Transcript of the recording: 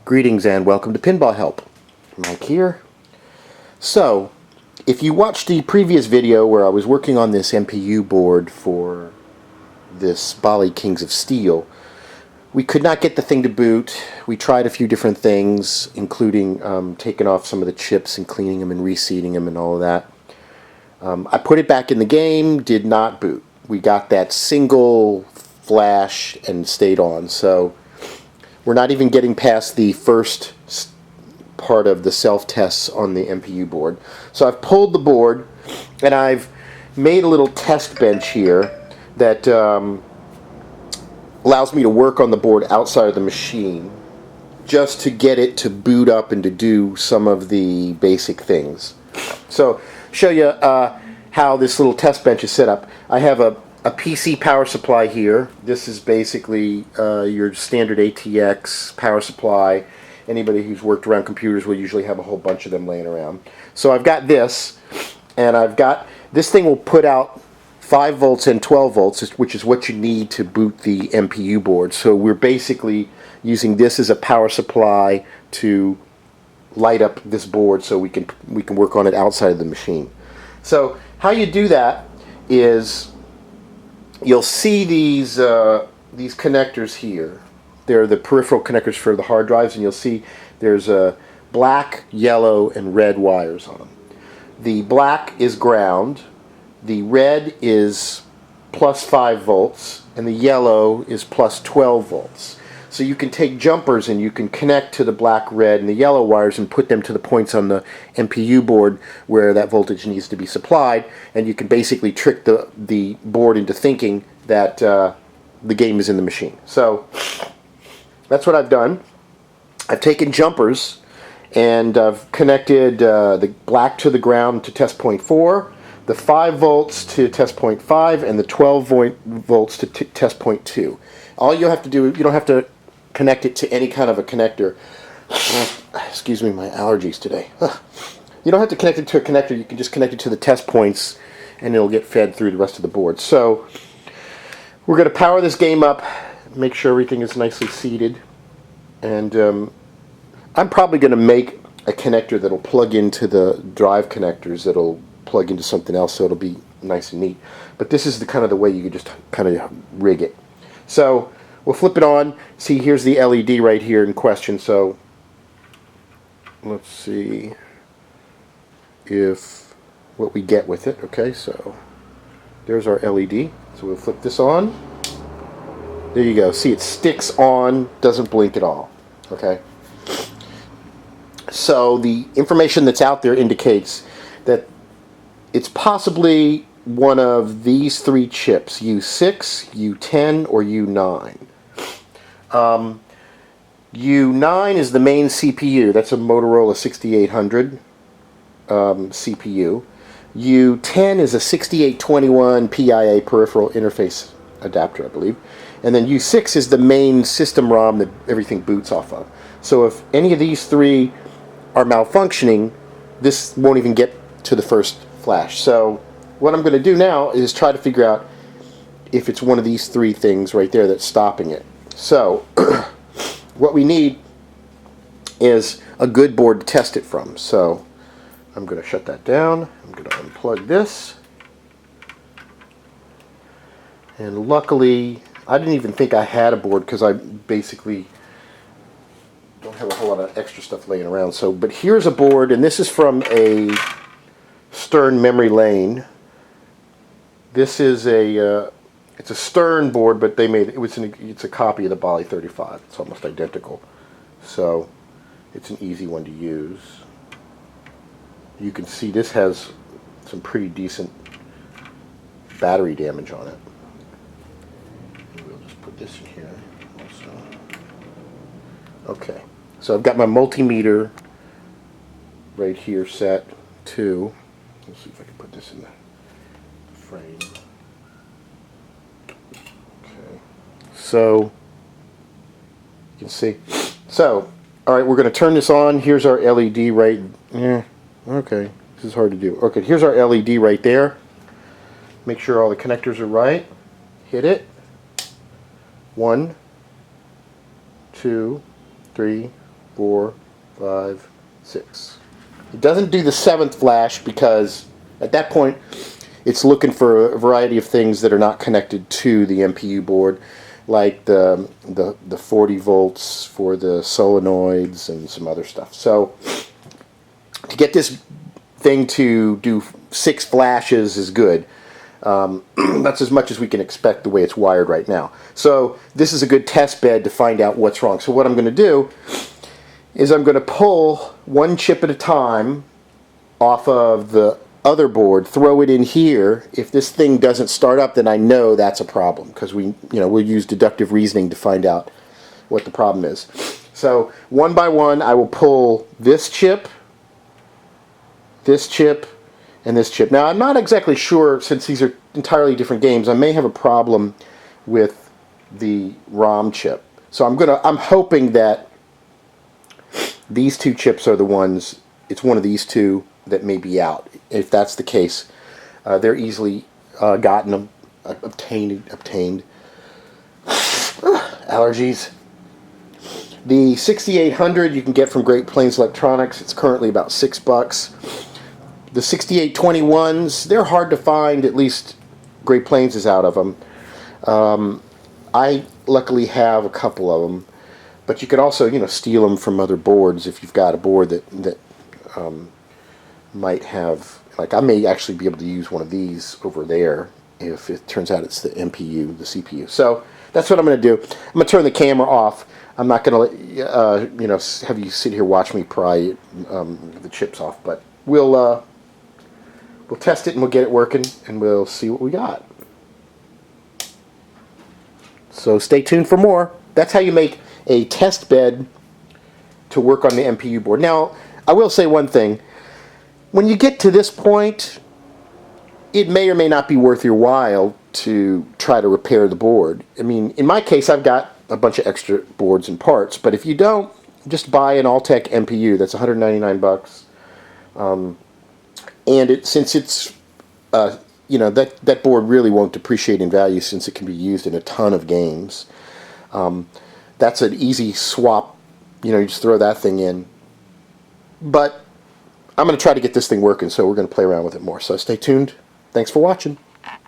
Greetings and welcome to PinballHelp. Mike here. So, if you watched the previous video where I was working on this MPU board for this Bally Kings of Steel, we could not get the thing to boot. We tried a few different things, including taking off some of the chips and cleaning them and reseating them and all of that. I put it back in the game, did not boot. We got that single flash and stayed on. So we're not even getting past the first part of the self-tests on the MPU board. So I've pulled the board and I've made a little test bench here that allows me to work on the board outside of the machine just to get it to boot up and to do some of the basic things. So show you how this little test bench is set up. I have a PC power supply here. This is basically your standard ATX power supply. Anybody who's worked around computers will usually have a whole bunch of them laying around. So I've got this, and I've got this thing will put out 5 volts and 12 volts, which is what you need to boot the MPU board. So we're basically using this as a power supply to light up this board so we can work on it outside of the machine. So how you do that is you'll see these connectors here. They're the peripheral connectors for the hard drives, and you'll see there's black, yellow, and red wires on them. The black is ground, the red is plus 5 volts, and the yellow is plus 12 volts. So you can take jumpers and you can connect to the black, red, and the yellow wires and put them to the points on the MPU board where that voltage needs to be supplied, and you can basically trick the board into thinking that the game is in the machine. So that's what I've done. I've taken jumpers and I've connected the black to the ground to test point 4, the 5 volts to test point 5, and the 12 volts to test point 2. All you have to do, you don't have to connect it to any kind of a connector. Excuse me, my allergies today. You don't have to connect it to a connector. You can just connect it to the test points and it'll get fed through the rest of the board. So we're going to power this game up, make sure everything is nicely seated, and I'm probably going to make a connector that'll plug into the drive connectors that'll plug into something else, so it'll be nice and neat. But this is the kind of the way you could just kind of rig it. So we'll flip it on. See, here's the LED right here in question. So let's see if what we get with it. Okay, so there's our LED. So we'll flip this on. There you go. See, it sticks on, doesn't blink at all. Okay. So the information that's out there indicates that it's possibly one of these 3 chips, U6, U10, or U9. U9 is the main CPU. That's a Motorola 6800 CPU. U10 is a 6821 PIA peripheral interface adapter, I believe. And then U6 is the main system ROM that everything boots off of. So if any of these 3 are malfunctioning, this won't even get to the first flash. So what I'm going to do now is try to figure out if it's one of these 3 things right there that's stopping it. So what we need is a good board to test it from. So I'm going to shut that down. I'm going to unplug this. And luckily, I didn't even think I had a board because I basically don't have a whole lot of extra stuff laying around. So, but here's a board, and this is from a Stern memory lane. This is it's a Stern board, but they made it's a copy of the Bally-35. It's almost identical, so it's an easy one to use. You can see this has some pretty decent battery damage on it. We'll just put this in here also. Okay, so I've got my multimeter right here set to. Let's see if I can put this in the frame. Okay, so you can see. So, all right, we're going to turn this on. Here's our LED right. Okay, this is hard to do. Okay, here's our LED right there. Make sure all the connectors are right. Hit it. 1, 2, 3, 4, 5, 6. It doesn't do the 7th flash because at that point it's looking for a variety of things that are not connected to the MPU board, like the 40 volts for the solenoids and some other stuff. So to get this thing to do 6 flashes is good. That's as much as we can expect the way it's wired right now. So this is a good test bed to find out what's wrong. So what I'm going to do is I'm going to pull one chip at a time off of the other board, throw it in here. If this thing doesn't start up, then I know that's a problem, because we'll use deductive reasoning to find out what the problem is. So one by one I will pull this chip, and this chip. Now I'm not exactly sure, since these are entirely different games, I may have a problem with the ROM chip. So I'm hoping that these 2 chips are the ones, it's one of these 2 that may be out. If that's the case, they're easily obtained. Allergies. The 6800 you can get from Great Plains Electronics. It's currently about $6. The 6821s, they're hard to find, at least Great Plains is out of them. I luckily have a couple of them, but you could also, steal them from other boards if you've got a board that might have, like I may actually be able to use one of these over there if it turns out it's the MPU, the CPU. So that's what I'm going to do. I'm going to turn the camera off. I'm not going to let have you sit here watch me pry the chips off, but we'll test it and we'll get it working and we'll see what we got. So stay tuned for more. That's how you make a test bed to work on the MPU board. Now, I will say one thing. When you get to this point, it may or may not be worth your while to try to repair the board. I mean, in my case, I've got a bunch of extra boards and parts, but if you don't, just buy an Alltech MPU. That's $199. And since it's that board really won't depreciate in value, since it can be used in a ton of games. That's an easy swap. You just throw that thing in. But I'm going to try to get this thing working, so we're going to play around with it more. So stay tuned. Thanks for watching.